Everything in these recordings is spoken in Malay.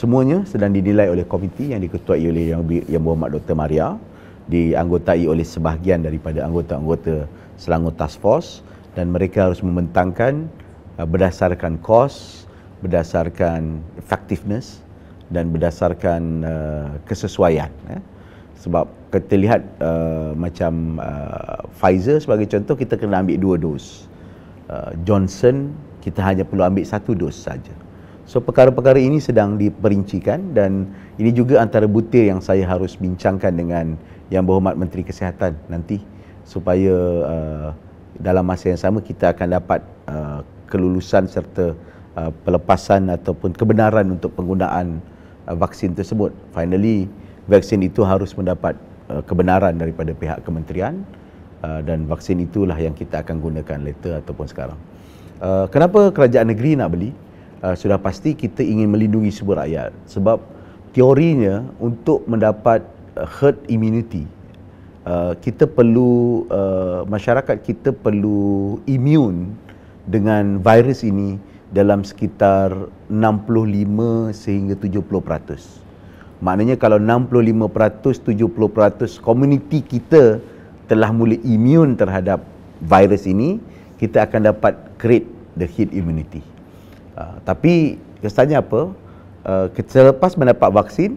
Semuanya sedang dinilai oleh komiti yang diketuai oleh Yang Berhormat Dr. Maria, dianggotai oleh sebahagian daripada anggota-anggota Selangor Task Force, dan mereka harus membentangkan berdasarkan kos, berdasarkan effectiveness dan berdasarkan kesesuaian. Sebab kita lihat macam Pfizer sebagai contoh, kita kena ambil 2 dos. Johnson kita hanya perlu ambil 1 dos saja. So perkara-perkara ini sedang diperincikan, dan ini juga antara butir yang saya harus bincangkan dengan Yang Berhormat Menteri Kesihatan nanti, supaya dalam masa yang sama kita akan dapat kelulusan serta pelepasan ataupun kebenaran untuk penggunaan vaksin tersebut. Finally, vaksin itu harus mendapat kebenaran daripada pihak kementerian, dan vaksin itulah yang kita akan gunakan later ataupun sekarang. Kenapa kerajaan negeri nak beli? Sudah pasti kita ingin melindungi semua rakyat, sebab teorinya untuk mendapat herd immunity, kita perlu, masyarakat kita perlu immune dengan virus ini dalam sekitar 65 sehingga 70%. Maknanya kalau 65%, 70% komuniti kita telah mula immune terhadap virus ini, kita akan dapat create the herd immunity. Tapi kesannya apa? Selepas mendapat vaksin,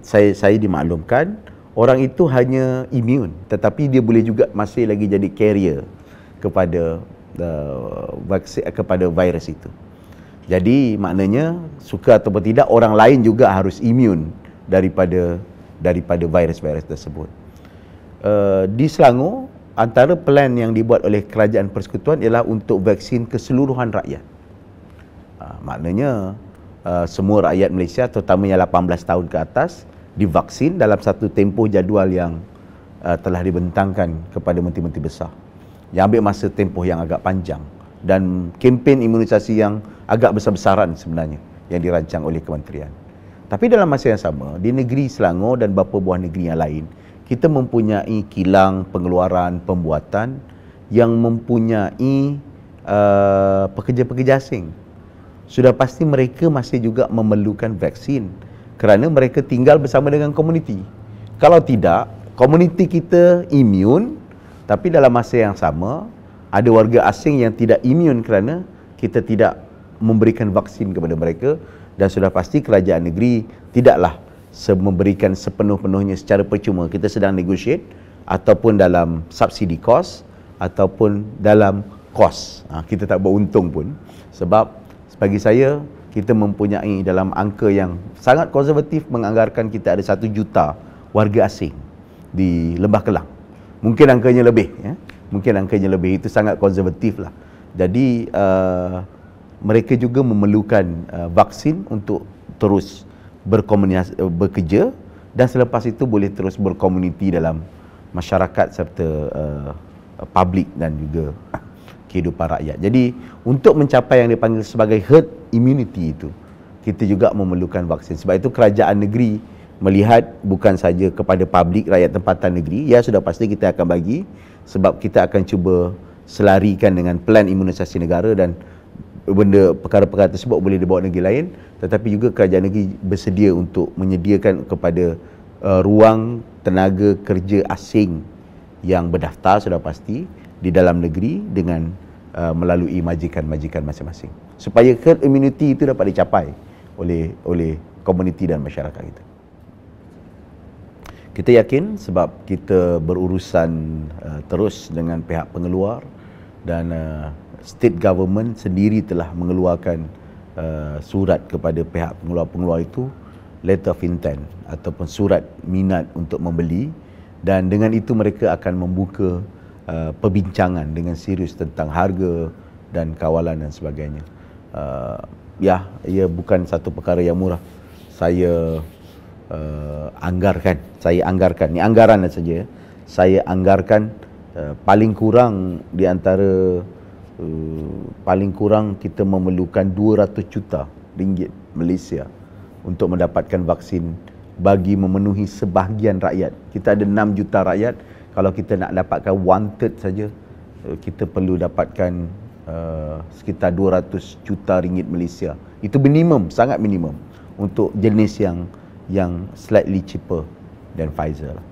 saya dimaklumkan orang itu hanya immune, tetapi dia boleh juga masih lagi jadi carrier kepada vaksin, kepada virus itu. Jadi maknanya suka ataupun tidak, orang lain juga harus immune daripada virus-virus tersebut. Di Selangor, antara plan yang dibuat oleh Kerajaan Persekutuan ialah untuk vaksin keseluruhan rakyat. Maknanya semua rakyat Malaysia, terutamanya 18 tahun ke atas, divaksin dalam satu tempoh jadual yang telah dibentangkan kepada menteri-menteri besar, yang ambil masa tempoh yang agak panjang, dan kempen imunisasi yang agak besar-besaran sebenarnya yang dirancang oleh kementerian. Tapi dalam masa yang sama, di negeri Selangor dan beberapa buah negeri yang lain, kita mempunyai kilang pengeluaran pembuatan yang mempunyai pekerja-pekerja asing. Sudah pasti mereka masih juga memerlukan vaksin kerana mereka tinggal bersama dengan komuniti. Kalau tidak, komuniti kita immune, tapi dalam masa yang sama ada warga asing yang tidak immune kerana kita tidak memberikan vaksin kepada mereka, dan sudah pasti kerajaan negeri tidaklah memberikan sepenuh-penuhnya secara percuma. Kita sedang negotiate ataupun dalam subsidi kos ataupun dalam kos. Kita tak beruntung pun, sebab bagi saya, kita mempunyai dalam angka yang sangat konservatif menganggarkan kita ada 1 juta warga asing di Lembah Kelang. Mungkin angkanya lebih, ya. Mungkin angkanya lebih, itu sangat konservatif lah. Jadi mereka juga memerlukan vaksin untuk terus bekerja, dan selepas itu boleh terus berkomuniti dalam masyarakat serta publik dan juga kehidupan rakyat. Jadi untuk mencapai yang dipanggil sebagai herd immunity itu, kita juga memerlukan vaksin. Sebab itu kerajaan negeri melihat bukan saja kepada publik, rakyat tempatan negeri, ya sudah pasti kita akan bagi, sebab kita akan cuba selarikan dengan plan imunisasi negara, dan perkara-perkara tersebut boleh dibawa negeri lain, tetapi juga kerajaan negeri bersedia untuk menyediakan kepada ruang tenaga kerja asing yang berdaftar sudah pasti di dalam negeri dengan melalui majikan-majikan masing-masing, supaya herd immunity itu dapat dicapai oleh komuniti dan masyarakat kita. Kita yakin sebab kita berurusan terus dengan pihak pengeluar, dan state government sendiri telah mengeluarkan surat kepada pihak pengeluar-pengeluar itu, letter of intent ataupun surat minat untuk membeli, dan dengan itu mereka akan membuka perbincangan dengan serius tentang harga dan kawalan dan sebagainya. Ya, ia bukan satu perkara yang murah. Saya anggarkan, ni anggaran saja. Saya anggarkan paling kurang di antara paling kurang kita memerlukan 200 juta ringgit Malaysia untuk mendapatkan vaksin bagi memenuhi sebahagian rakyat. Kita ada 6 juta rakyat. Kalau kita nak dapatkan 1/3 saja, kita perlu dapatkan sekitar 200 juta ringgit Malaysia. Itu minimum, sangat minimum untuk jenis yang slightly cheaper than Pfizer lah.